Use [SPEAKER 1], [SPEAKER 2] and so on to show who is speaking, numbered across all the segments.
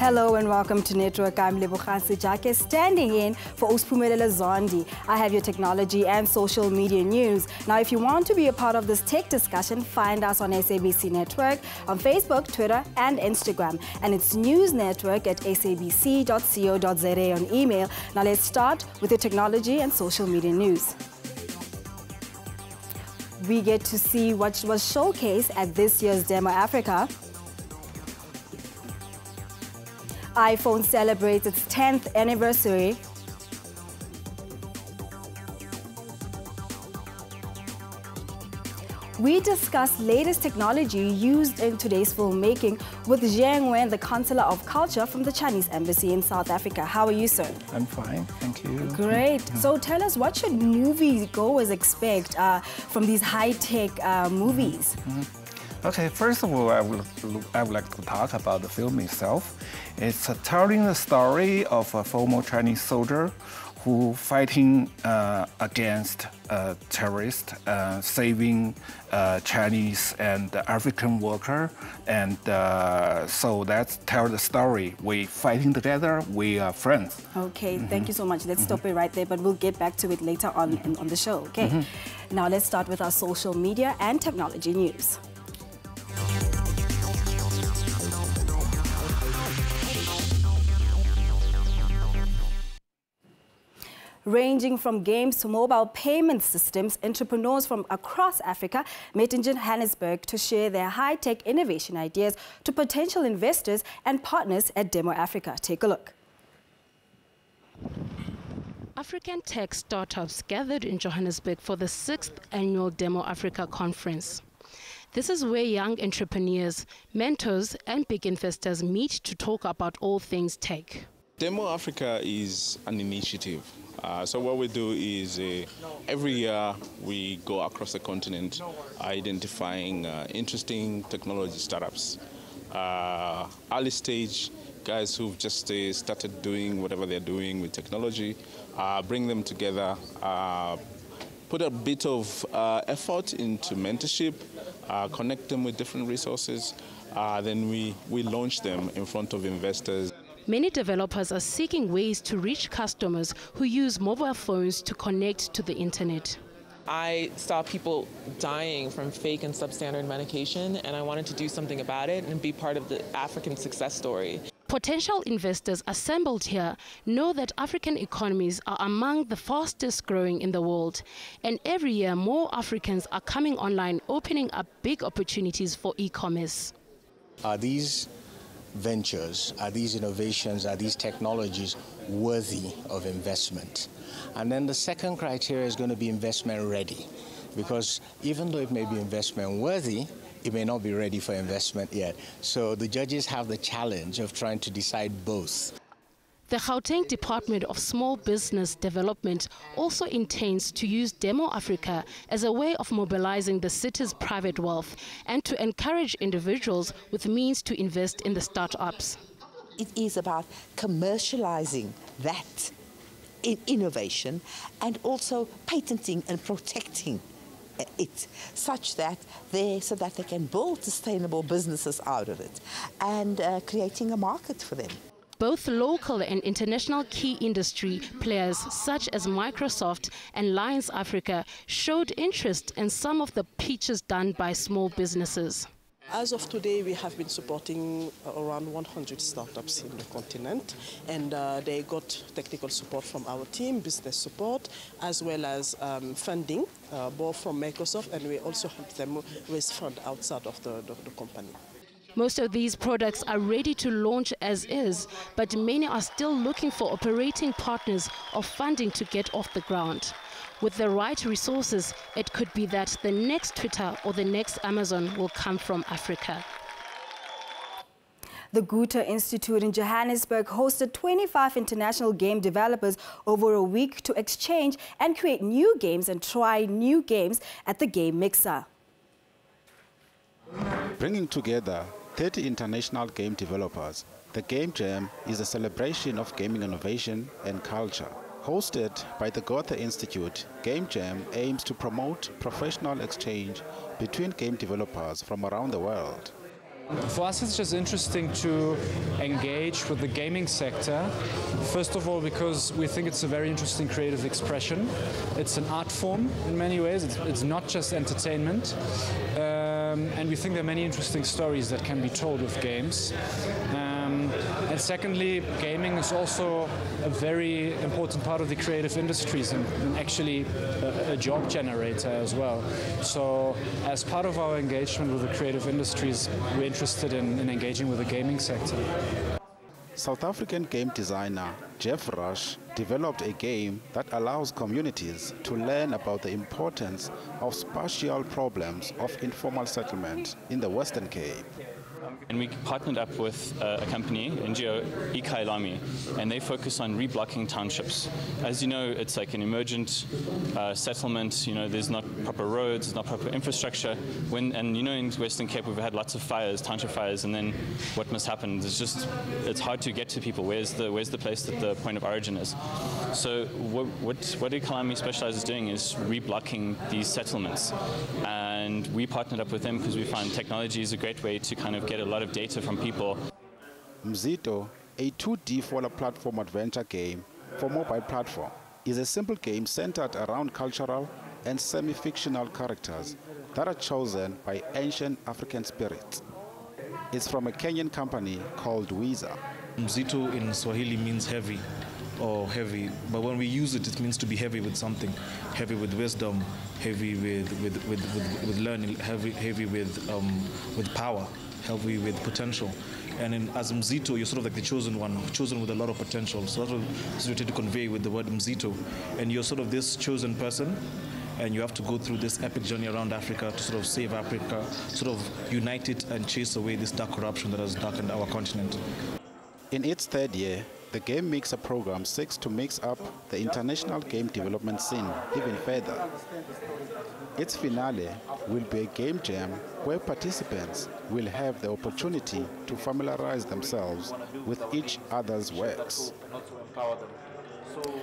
[SPEAKER 1] Hello and welcome to Network. I'm Lebohasi Jake, standing in for Usphumelele Zondi. I have your technology and social media news. Now, if you want to be a part of this tech discussion, find us on SABC Network, on Facebook, Twitter, and Instagram. And it's News Network at sabc.co.za on email. Now, let's start with the technology and social media news. We get to see what was showcased at this year's Demo Africa. iPhone celebrates its 10th anniversary. We discuss latest technology used in today's filmmaking with Zheng Wen, the Counselor of Culture from the Chinese Embassy in South Africa. How are you, sir?
[SPEAKER 2] I'm fine, thank you.
[SPEAKER 1] Great. So tell us, what should moviegoers expect from these high-tech movies?
[SPEAKER 2] Okay, first of all, I would like to talk about the film itself. It's telling the story of a former Chinese soldier who fighting against terrorists, saving Chinese and African worker, and so that's tell the story. We fighting together, we are friends.
[SPEAKER 1] Okay, thank you so much. Let's stop it right there, but we'll get back to it later on on the show. Okay, now let's start with our social media and technology news. Ranging from games to mobile payment systems, entrepreneurs from across Africa met in Johannesburg to share their high-tech innovation ideas to potential investors and partners at Demo Africa. Take a look.
[SPEAKER 3] African tech startups gathered in Johannesburg for the 6th annual Demo Africa conference. This is where young entrepreneurs, mentors, and big investors meet to talk about all things tech.
[SPEAKER 4] Demo Africa is an initiative. So what we do is every year we go across the continent identifying interesting technology startups. Early stage guys who've just started doing whatever they're doing with technology, bring them together, put a bit of effort into mentorship, connect them with different resources, then we launch them in front of investors.
[SPEAKER 3] Many developers are seeking ways to reach customers who use mobile phones to connect to the internet.
[SPEAKER 5] I saw people dying from fake and substandard medication, and I wanted to do something about it and be part of the African success story.
[SPEAKER 3] Potential investors assembled here know that African economies are among the fastest growing in the world, and every year more Africans are coming online, opening up big opportunities for e-commerce.
[SPEAKER 6] Are these ventures, are these innovations, are these technologies worthy of investment? And then the second criteria is going to be investment ready, because even though it may be investment worthy, it may not be ready for investment yet. So the judges have the challenge of trying to decide both.
[SPEAKER 3] The Gauteng Department of Small Business Development also intends to use Demo Africa as a way of mobilizing the city's private wealth and to encourage individuals with means to invest in the startups.
[SPEAKER 7] It is about commercializing that innovation and also patenting and protecting it such that they can build sustainable businesses out of it and creating a market for them.
[SPEAKER 3] Both local and international key industry players such as Microsoft and Lions Africa showed interest in some of the pitches done by small businesses.
[SPEAKER 8] As of today, we have been supporting around 100 startups in the continent, and they got technical support from our team, business support, as well as funding, both from Microsoft, and we also help them raise funds outside of the company.
[SPEAKER 3] Most of these products are ready to launch as is, but many are still looking for operating partners or funding to get off the ground. With the right resources, it could be that the next Twitter or the next Amazon will come from Africa.
[SPEAKER 1] The Goethe Institute in Johannesburg hosted 25 international game developers over a week to exchange and create new games and try new games at the Game Mixer.
[SPEAKER 9] Bringing together 30 international game developers, the Game Jam is a celebration of gaming innovation and culture. Hosted by the Goethe Institute, Game Jam aims to promote professional exchange between game developers from around the world.
[SPEAKER 10] For us, it's just interesting to engage with the gaming sector. First of all, because we think it's a very interesting creative expression. It's an art form in many ways. It's not just entertainment. And we think there are many interesting stories that can be told with games. And secondly, gaming is also a very important part of the creative industries and actually a job generator as well. So as part of our engagement with the creative industries, we're interested in engaging with the gaming sector.
[SPEAKER 9] South African game designer Jeff Rush developed a game that allows communities to learn about the importance of spatial problems of informal settlement in the Western Cape.
[SPEAKER 11] And we partnered up with a company, NGO, Ikailami, and they focus on reblocking townships. As you know, it's like an emergent settlement. You know, there's not proper roads, there's not proper infrastructure. And you know, in Western Cape, we've had lots of fires, township fires, and then what must happen? It's hard to get to people. Where's the place that the point of origin is? So what Ikailami specializes doing is reblocking these settlements. And we partnered up with them because we find technology is a great way to kind of get a lot of data from people.
[SPEAKER 9] Mzito, a 2D follow platform adventure game for mobile platform, is a simple game centered around cultural and semi-fictional characters that are chosen by ancient African spirits. It's from a Kenyan company called Wiza.
[SPEAKER 12] Mzito in Swahili means heavy or heavy, but when we use it, it means to be heavy with something, heavy with wisdom, heavy with learning, heavy with power, heavy with potential. And as Mzito, you're sort of like the chosen one, chosen with a lot of potential. So that's what we try to convey with the word Mzito. And you're sort of this chosen person, and you have to go through this epic journey around Africa to sort of save Africa, sort of unite it and chase away this dark corruption that has darkened our continent.
[SPEAKER 9] In its third year, the Game Mixer program seeks to mix up the international game development scene even further. Its finale will be a game jam where participants will have the opportunity to familiarize themselves with each other's works.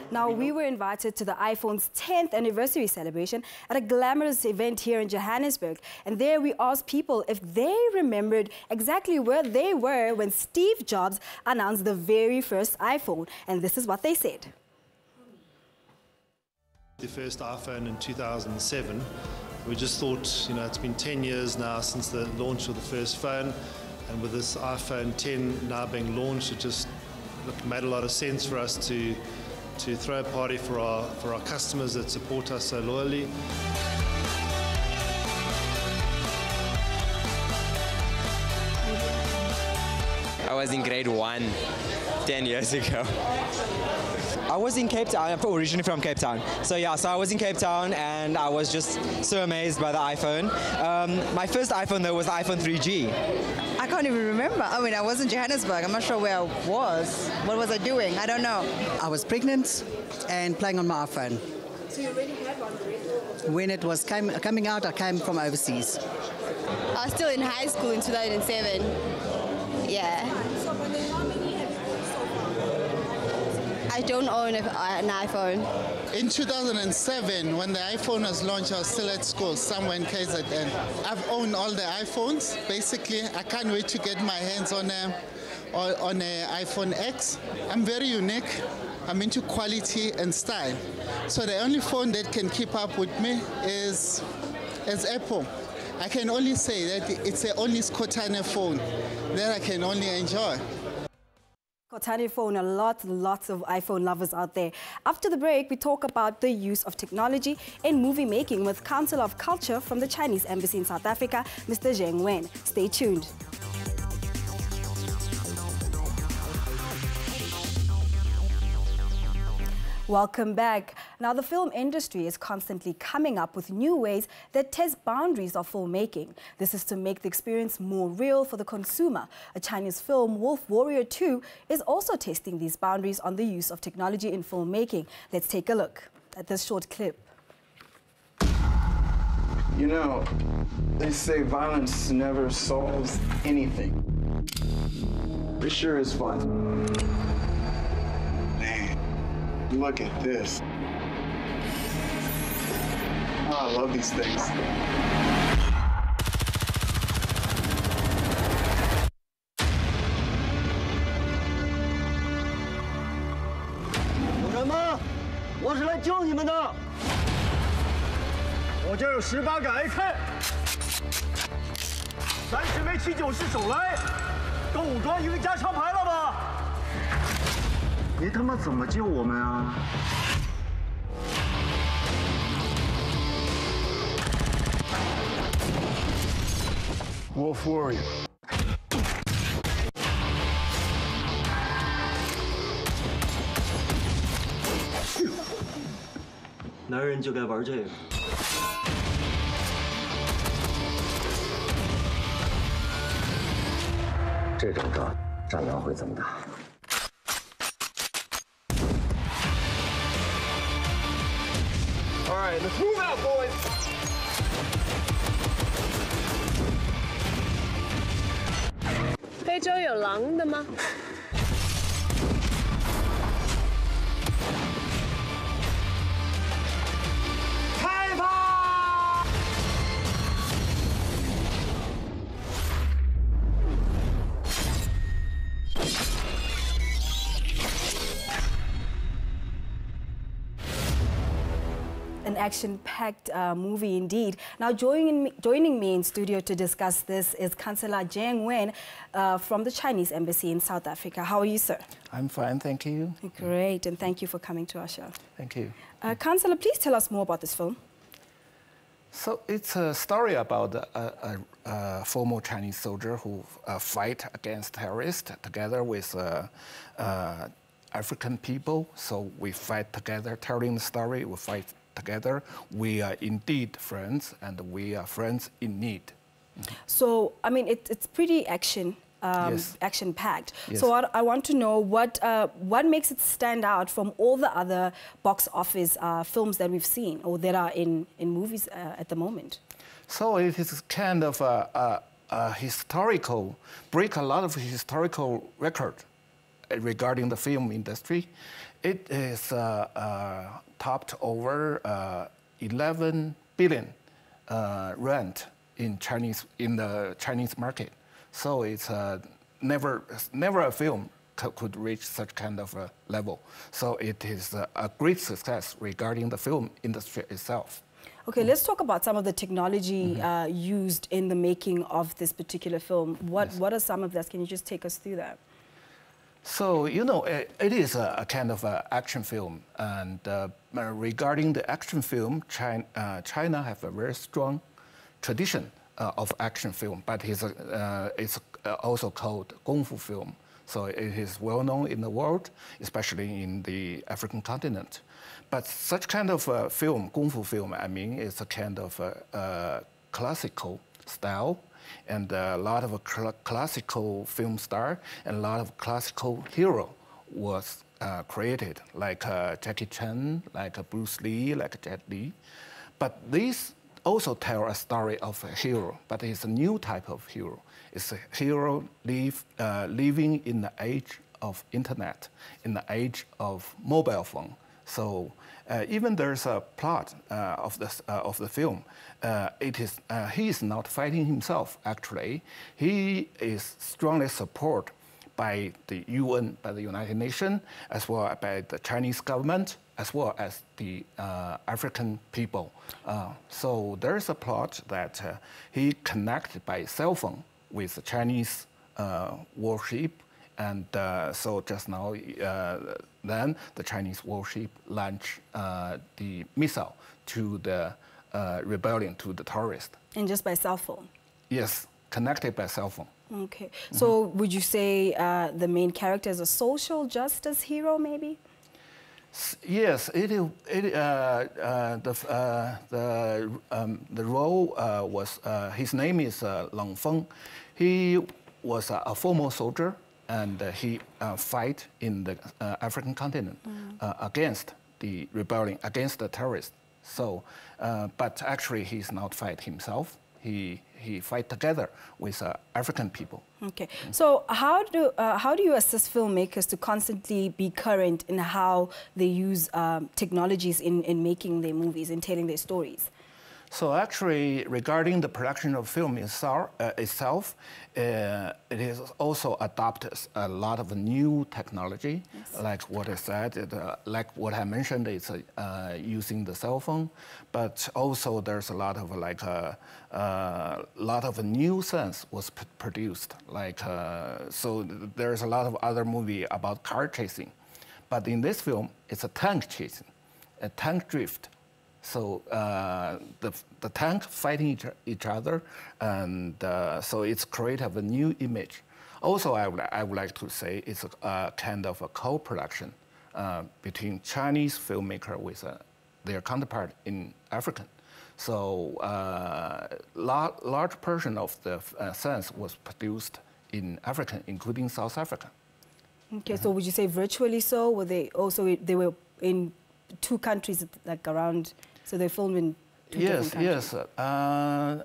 [SPEAKER 1] Now, we were invited to the iPhone's 10th anniversary celebration at a glamorous event here in Johannesburg. And there we asked people if they remembered exactly where they were when Steve Jobs announced the very first iPhone. And this is what they said.
[SPEAKER 13] The first iPhone in 2007. We just thought, you know, it's been 10 years now since the launch of the first phone. And with this iPhone 10 now being launched, it just made a lot of sense for us to throw a party for our customers that support us so loyally.
[SPEAKER 14] I was in grade 1 10 years ago.
[SPEAKER 15] I was in Cape Town. I'm originally from Cape Town. So yeah, I was in Cape Town and I was just so amazed by the iPhone. My first iPhone though was the iPhone 3G.
[SPEAKER 16] I can't even remember. I mean, I was in Johannesburg. I'm not sure where I was. What was I doing? I don't know.
[SPEAKER 17] I was pregnant and playing on my iPhone.
[SPEAKER 16] So you already had one already?
[SPEAKER 17] When it was coming out, I came from overseas.
[SPEAKER 18] I was still in high school in 2007. Yeah.
[SPEAKER 16] So how many have you so far?
[SPEAKER 18] I don't own an iPhone.
[SPEAKER 19] In 2007, when the iPhone was launched, I was still at school, somewhere in KZN. I've owned all the iPhones. Basically, I can't wait to get my hands on a iPhone X. I'm very unique. I'm into quality and style. So the only phone that can keep up with me is Apple. I can only say that it's the only Skotane phone that I can only enjoy.
[SPEAKER 1] Skotane phone, lots of iPhone lovers out there. After the break, we talk about the use of technology in movie making with Council of Culture from the Chinese Embassy in South Africa, Mr. Zheng Wen. Stay tuned. Welcome back. Now, the film industry is constantly coming up with new ways that test boundaries of filmmaking. This is to make the experience more real for the consumer. A Chinese film, Wolf Warrior 2, is also testing these boundaries on the use of technology in filmmaking. Let's take a look at this short clip.
[SPEAKER 20] You know, they say violence never solves anything. It sure is fun. Look at this. Oh, I love these things.
[SPEAKER 21] 我这儿有18个 AK， 30枚794手雷，够武装一个加长牌了吧？你他妈怎么救我们啊？Wolf Warrior。
[SPEAKER 22] 男人就该玩这个。这种仗，战狼会怎么打？
[SPEAKER 21] All right, let's move out, boys.
[SPEAKER 23] 非洲有狼的吗？
[SPEAKER 21] 开炮！
[SPEAKER 1] An action-packed movie indeed. Now joining me in studio to discuss this is Councillor Jiang Wen from the Chinese Embassy in South Africa. How are you, sir?
[SPEAKER 2] I'm fine, thank you.
[SPEAKER 1] Great, and thank you for coming to our show.
[SPEAKER 2] Thank you.
[SPEAKER 1] Councillor, please tell us more about this film.
[SPEAKER 2] So it's a story about a former Chinese soldier who fight against terrorists together with African people. So we fight together, telling the story, we fight together. We are indeed friends, and we are friends in need.
[SPEAKER 1] So, I mean, it's pretty action.
[SPEAKER 2] Yes.
[SPEAKER 1] Action-packed.
[SPEAKER 2] Yes.
[SPEAKER 1] So I want to know what makes it stand out from all the other box office films that we've seen or that are in movies at the moment.
[SPEAKER 2] So it is kind of a historical, break a lot of historical record regarding the film industry. It is topped over 11 billion rand in the Chinese market. So it's never a film could reach such kind of a level. So it is a great success regarding the film industry itself.
[SPEAKER 1] Okay, let's talk about some of the technology used in the making of this particular film. What are some of that? Can you just take us through that?
[SPEAKER 2] So, you know, it is a kind of an action film. And regarding the action film, China have a very strong tradition of action film, but it's also called Kung Fu film. So it is well known in the world, especially in the African continent. But such kind of film, Kung Fu film, I mean, it's a kind of classical style, and a lot of classical film star and a lot of classical hero was created, like Jackie Chan, like Bruce Lee, like Jet Li. But these also tell a story of a hero, but it's a new type of hero. It's a hero living in the age of internet, in the age of mobile phone. So even there's a plot of the film. He is not fighting himself. Actually, he is strongly supported by the UN, by the United Nations, as well as by the Chinese government, as well as the African people. So there's a plot that he connected by cell phone with the Chinese warship, and so just now, then the Chinese warship launched the missile to the rebellion, to the terrorists.
[SPEAKER 1] And just by cell phone?
[SPEAKER 2] Yes, connected by cell phone.
[SPEAKER 1] Okay. So would you say the main character is a social justice hero, maybe?
[SPEAKER 2] Yes, the role was, his name is Lang Feng. He was a former soldier, and he fight in the African continent against the rebellion, against the terrorists. So, but actually he's not fight himself. He fight together with African people.
[SPEAKER 1] Okay, so how do you assist filmmakers to constantly be current in how they use technologies in making their movies, in telling their stories?
[SPEAKER 2] So actually, regarding the production of film itself, it is also adopted a lot of new technology, like what I said, like what I mentioned, it's using the cell phone, but also there's a lot of new sense was produced, like so there's a lot of other movie about car chasing, but in this film it's a tank chasing, a tank drift. So the tank fighting each other, and so it's create a new image. Also, I would like to say it's a kind of a co-production between Chinese filmmaker with their counterpart in African. So large portion of the scenes was produced in African, including South Africa.
[SPEAKER 1] Okay, so would you say virtually so? Were they also they were in 2 countries, like around? So they filmed in 2 different countries?
[SPEAKER 2] Yes.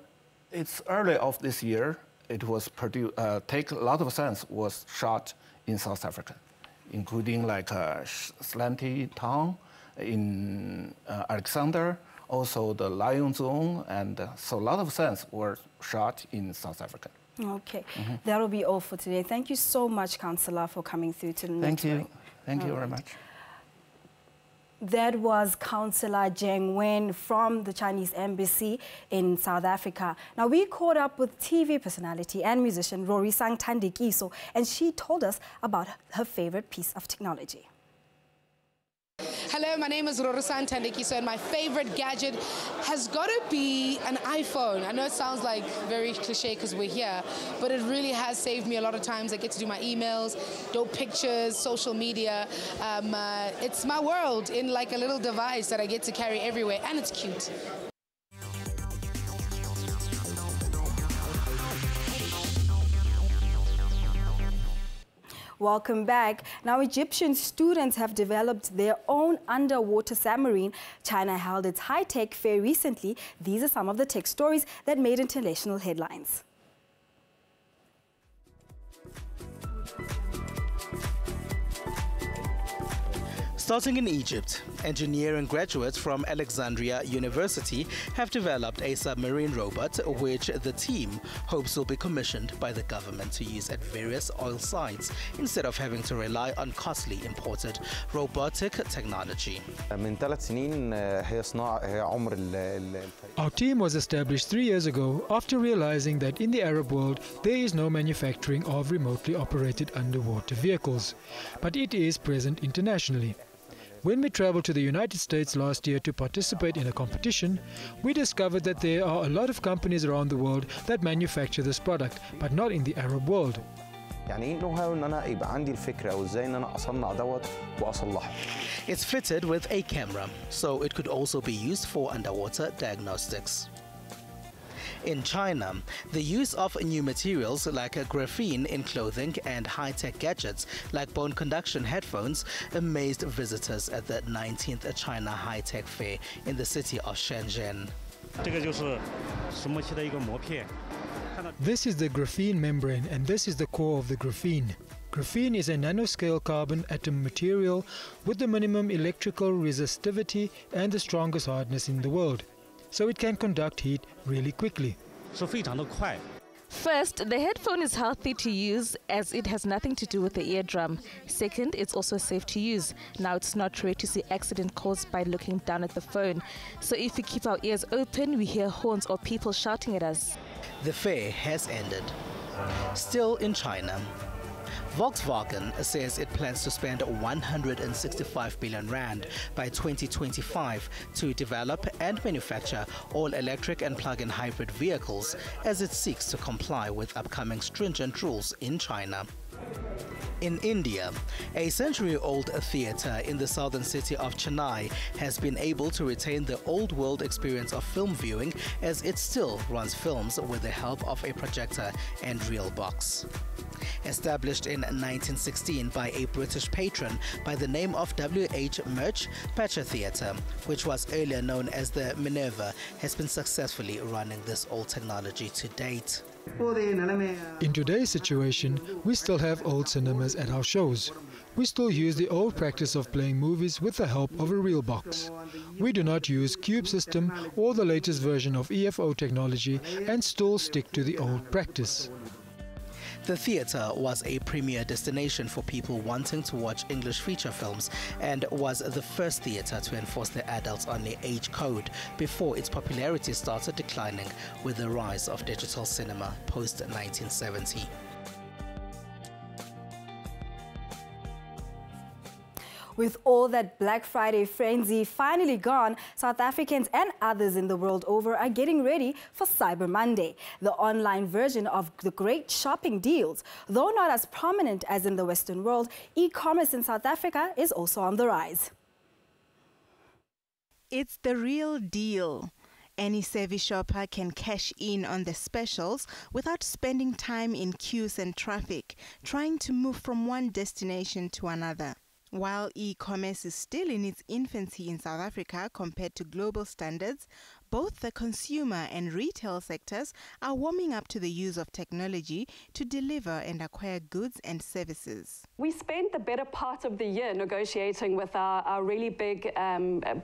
[SPEAKER 2] It's early of this year. It was produced, a lot of scenes was shot in South Africa, including like Slanty Town in Alexander, also the Lion Zone, and so a lot of scenes were shot in South Africa.
[SPEAKER 1] Okay, that'll be all for today. Thank you so much, Councillor, for coming through to the network.
[SPEAKER 2] Thank you very much.
[SPEAKER 1] That was Councillor Zheng Wen from the Chinese Embassy in South Africa. Now, we caught up with TV personality and musician Rorisang Thandikiso, and she told us about her favorite piece of technology.
[SPEAKER 4] Hello, my name is Rorisang Thandikiso, and my favorite gadget has got to be an iPhone. I know it sounds like very cliche because we're here, but it really has saved me a lot of times. I get to do my emails, dope pictures, social media. It's my world in like a little device that I get to carry everywhere, and it's cute.
[SPEAKER 1] Welcome back. Now, Egyptian students have developed their own underwater submarine. China held its high-tech fair recently. These are some of the tech stories that made international headlines.
[SPEAKER 5] Starting in Egypt, engineering graduates from Alexandria University have developed a submarine robot which the team hopes will be commissioned by the government to use at various oil sites instead of having to rely on costly imported robotic technology.
[SPEAKER 23] Our team was established 3 years ago after realizing that in the Arab world there is no manufacturing of remotely operated underwater vehicles, but it is present internationally. When we traveled to the United States last year to participate in a competition, we discovered that there are a lot of companies around the world that manufacture this product, but not in the Arab world.
[SPEAKER 5] It's fitted with a camera, so it could also be used for underwater diagnostics. In China, the use of new materials like graphene in clothing and high-tech gadgets like bone conduction headphones amazed visitors at the 19th China High-Tech Fair in the city of Shenzhen.
[SPEAKER 23] This is the graphene membrane, and this is the core of the graphene. Graphene is a nanoscale carbon atom material with the minimum electrical resistivity and the strongest hardness in the world, so it can conduct heat really quickly.
[SPEAKER 24] First, the headphone is healthy to use as it has nothing to do with the eardrum. Second, it's also safe to use. Now, it's not rare to see accident caused by looking down at the phone. So if we keep our ears open, we hear horns or people shouting at us.
[SPEAKER 5] The fair has ended. Still in China, Volkswagen says it plans to spend 165 billion rand by 2025 to develop and manufacture all-electric and plug-in hybrid vehicles as it seeks to comply with upcoming stringent rules in China. In India, a century-old theatre in the southern city of Chennai has been able to retain the old-world experience of film viewing as it still runs films with the help of a projector and reel box. Established in 1916 by a British patron by the name of W.H. Murch, Patcher Theatre, which was earlier known as the Minerva, has been successfully running this old technology to date.
[SPEAKER 23] In today's situation, we still have old cinemas at our shows. we still use the old practice of playing movies with the help of a reel box. We do not use cube system or the latest version of EFO technology and still stick to the old practice.
[SPEAKER 5] The theatre was a premier destination for people wanting to watch English feature films and was the first theatre to enforce the adults on the age code before its popularity started declining with the rise of digital cinema post-1970.
[SPEAKER 1] With all that Black Friday frenzy finally gone, South Africans and others in the world over are getting ready for Cyber Monday, the online version of the great shopping deals. Though not as prominent as in the Western world, e-commerce in South Africa is also on the rise.
[SPEAKER 3] It's the real deal. Any savvy shopper can cash in on the specials without spending time in queues and traffic, trying to move from one destination to another. While e-commerce is still in its infancy in South Africa compared to global standards, both the consumer and retail sectors are warming up to the use of technology to deliver and acquire goods and services.
[SPEAKER 6] We spent the better part of the year negotiating with our really big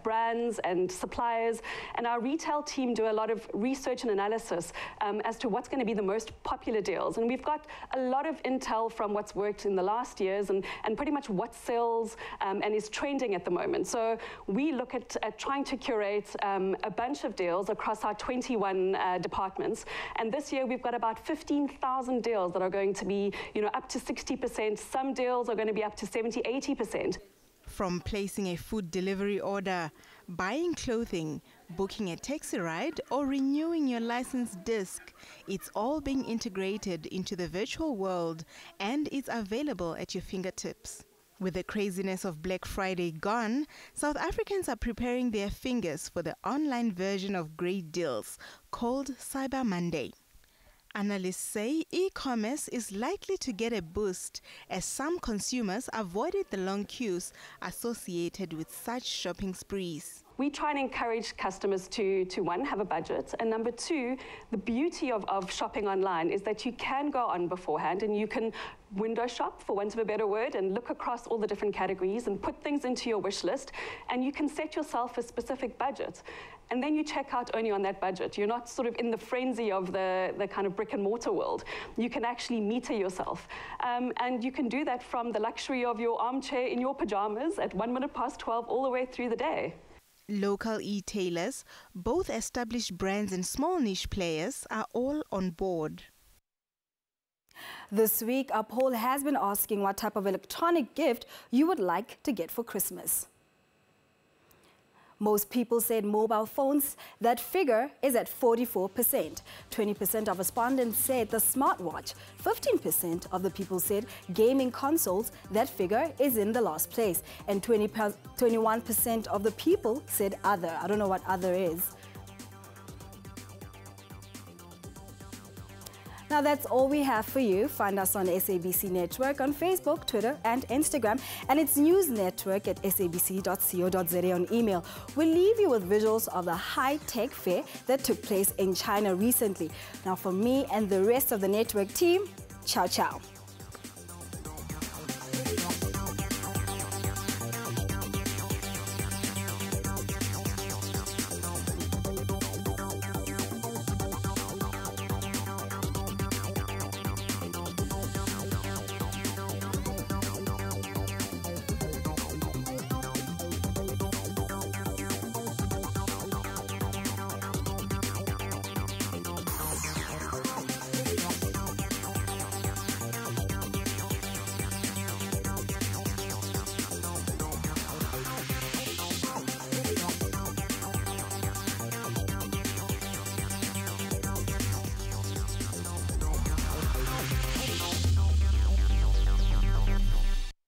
[SPEAKER 6] brands and suppliers, and our retail team do a lot of research and analysis as to what's going to be the most popular deals. And we've got a lot of intel from what's worked in the last years and pretty much what sells and is trending at the moment. So we look at trying to curate a bunch of deals across our 21 departments, and this year we've got about 15,000 deals that are going to be, up to 60%. Some deals are going to be up to 70-80%.
[SPEAKER 3] From placing a food delivery order, buying clothing, booking a taxi ride, or renewing your license disc, it's all being integrated into the virtual world and it's available at your fingertips. With the craziness of Black Friday gone, South Africans are preparing their fingers for the online version of great deals called Cyber Monday. Analysts say e-commerce is likely to get a boost as some consumers avoided the long queues associated with such shopping sprees.
[SPEAKER 6] We try and encourage customers to one, have a budget, and number two, the beauty of shopping online is that you can go on beforehand and you can window shop, for want of a better word, and look across all the different categories and put things into your wish list, and you can set yourself a specific budget. And then you check out only on that budget. You're not sort of in the frenzy of the kind of brick and mortar world. You can actually meter yourself. And you can do that from the luxury of your armchair in your pajamas at 12:01 all the way through the day.
[SPEAKER 3] Local e-tailers, both established brands and small niche players are all on board.
[SPEAKER 1] This week, a poll has been asking what type of electronic gift you would like to get for Christmas. Most people said mobile phones. That figure is at 44%. 20% of respondents said the smartwatch. 15% of the people said gaming consoles. That figure is in the last place. And 21% of the people said other. I don't know what other is. Now that's all we have for you. Find us on SABC Network on Facebook, Twitter and Instagram, and its news network at sabc.co.za on email. We'll leave you with visuals of the high-tech fair that took place in China recently. Now for me and the rest of the network team, ciao ciao.